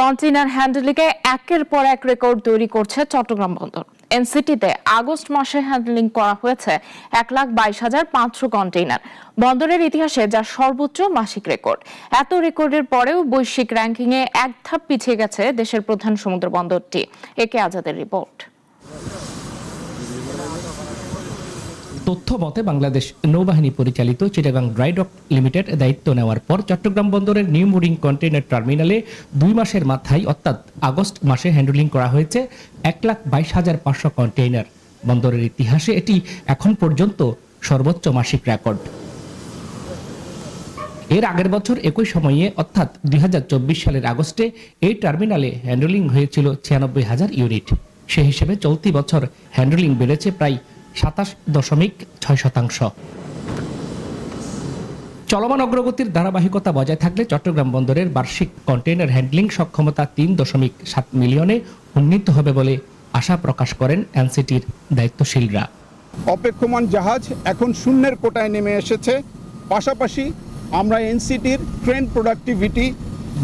Container হ্যান্ডলিংয়ে একের পর এক রেকর্ড তৈরি করছে চট্টগ্রাম বন্দর। এনসিটিতে আগস্ট মাসে হ্যান্ডলিং করা হয়েছে 1,22,500 কন্টেইনার। বন্দরের ইতিহাসে যা সর্বোচ্চ মাসিক রেকর্ড। এত রেকর্ডের পরেও বৈশ্বিক র্যাঙ্কিংয়ে এক ধাপ পিছিয়ে গেছে দেশের প্রধান সমুদ্র বন্দরটি। একে আজাদের রিপোর্ট। তথ্য মতে বাংলাদেশ নৌবাহিনী পরিচালিত চিটাগাং ড্রাই ডক লিমিটেড দায়িত্ব নেওয়ার পর চট্টগ্রাম বন্দরের নিউ মুডিং কন্টেইনার টার্মিনালে 2 মাসের মাথায় অর্থাৎ আগস্ট মাসে হ্যান্ডলিং করা হয়েছে 1,22,500 কন্টেইনার। বন্দরের ইতিহাসে এটি এখন পর্যন্ত সর্বোচ্চ মাসিক রেকর্ড। এর আগের বছর একই সময়ে অর্থাৎ 2024 সালের আগস্টে এই টার্মিনালে হ্যান্ডলিং হয়েছিল 96,000 ইউনিট। সে হিসেবে চলতি বছর হ্যান্ডলিং বেড়েছে প্রায় 27.6%। চলমান অগ্রগতির ধারাবাহিকতা বজায় থাকলে চট্টগ্রাম বন্দরের বার্ষিক কন্টেইনার হ্যান্ডলিং সক্ষমতা 3.7 মিলিয়নে উন্নীত হবে বলে আশা প্রকাশ করেন এনসিটির দায়িত্বশীলরা। অপেক্ষমান জাহাজ এখন শূন্যের কোটায় নেমে এসেছে। পাশাপাশি আমরা এনসিটির ট্রেন প্রোডাক্টিভিটি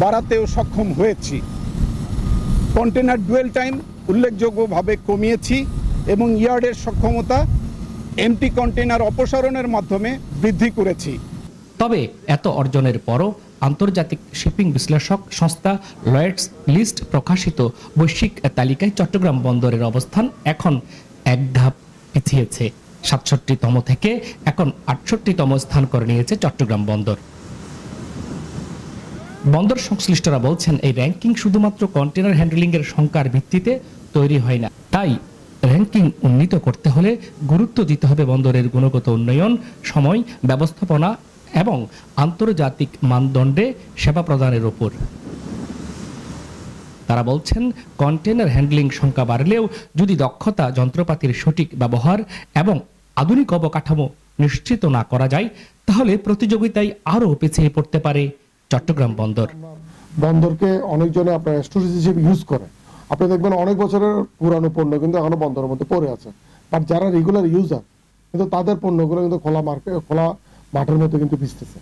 বাড়াতেও সক্ষম হয়েছি। কন্টেইনার ডুয়েল টাইম উল্লেখযোগ্যভাবে কমিয়েছি এবং ইয়ার্ডের সক্ষমতা এমটি কন্টেইনার অপসারণের মাধ্যমে বৃদ্ধি করেছি। তবে এত অর্জনের পরও আন্তর্জাতিক শিপিং বিশ্লেষক সংস্থা লয়েডস লিস্ট প্রকাশিত বৈশ্বিক তালিকায় চট্টগ্রাম বন্দরের অবস্থান এখন এক ধাপ পিছিয়েছে। 67তম থেকে এখন 68তম স্থান করে নিয়েছে চট্টগ্রাম বন্দর। বন্দর সংশ্লিষ্টরা বলছেন এই র্যাঙ্কিং শুধুমাত্র কন্টেইনার হ্যান্ডলিং এর সংখ্যার ভিত্তিতে তৈরি হয় না। তাই র্যাঙ্কিং উন্নীত করতে হলে গুরুত্ব দিতে হবে বন্দরের গুণগত উন্নয়ন, সময় ব্যবস্থাপনা এবং আন্তর্জাতিক মানদণ্ডে সেবা প্রদানের উপর। তারা বলছেন কন্টেইনার হ্যান্ডলিং সংখ্যা বাড়লেও যদি দক্ষতা, যন্ত্রপাতির সঠিক ব্যবহার এবং আধুনিক অবকাঠামো নিশ্চিত না করা যায় তাহলে প্রতিযোগিতায় আরও পিছিয়ে পড়তে পারে চট্টগ্রাম বন্দর। বন্দরকে অনেকজনে আপনার স্টোরেজ হিসেবে ইউজ করে। আপনি দেখবেন অনেক বছরের পুরানো পণ্য কিন্তু এখনো বন্দরের মধ্যে পড়ে আছে, বাট যারা রেগুলার ইউজার কিন্তু তাদের পণ্যগুলো কিন্তু খোলা মাঠের মধ্যে কিন্তু ভিজতেছে।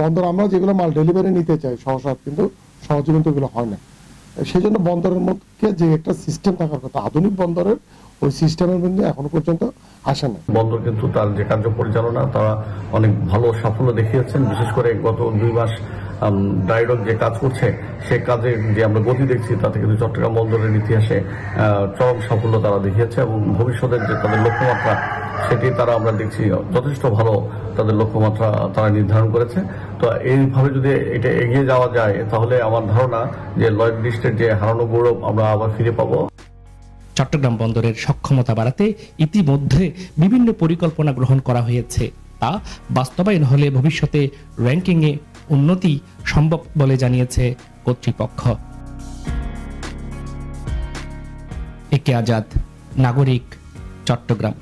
বন্দর আমরা যেগুলো মাল ডেলিভারি নিতে চাই সহসা কিন্তু সহজে কিন্তু এগুলো হয় না। সেই জন্য বন্দরের মধ্যে যে একটা সিস্টেম থাকার কথা, আধুনিক বন্দরের ওই সিস্টেমের মধ্যে এখনো পর্যন্ত আসে না। বন্দর কিন্তু তার যে কার্য পরিচালনা তারা অনেক ভালো সাফল্য দেখিয়েছেন। বিশেষ করে গত 2 মাস ড্রাই ডক যে কাজ করছে সে কাজে যে আমরা গতি দেখছি তাতে কিন্তু চট্টগ্রাম বন্দরের ইতিহাসে চরম সাফল্য তারা দেখিয়েছে এবং ভবিষ্যতের যে তাদের লক্ষ্যমাত্রা সেটি তারা আমরা দেখছি যথেষ্ট ভালো তাদের লক্ষ্যমাত্রা তারা নির্ধারণ করেছে। তো এইভাবে যদি এটা এগিয়ে যাওয়া যায় তাহলে আমার ধারণা যে লয়েড লিস্টের যে হারানো গৌরব আমরা আবার ফিরে পাবো। চট্টগ্রাম বন্দরের সক্ষমতা বাড়াতে ইতিমধ্যে বিভিন্ন পরিকল্পনা গ্রহণ করা হয়েছে। তা বাস্তবায়ন হলে ভবিষ্যতে র্যাঙ্কিংয়ে উন্নতি সম্ভব বলে জানিয়েছে কর্তৃপক্ষ। একে আজাদ, নাগরিক, চট্টগ্রাম।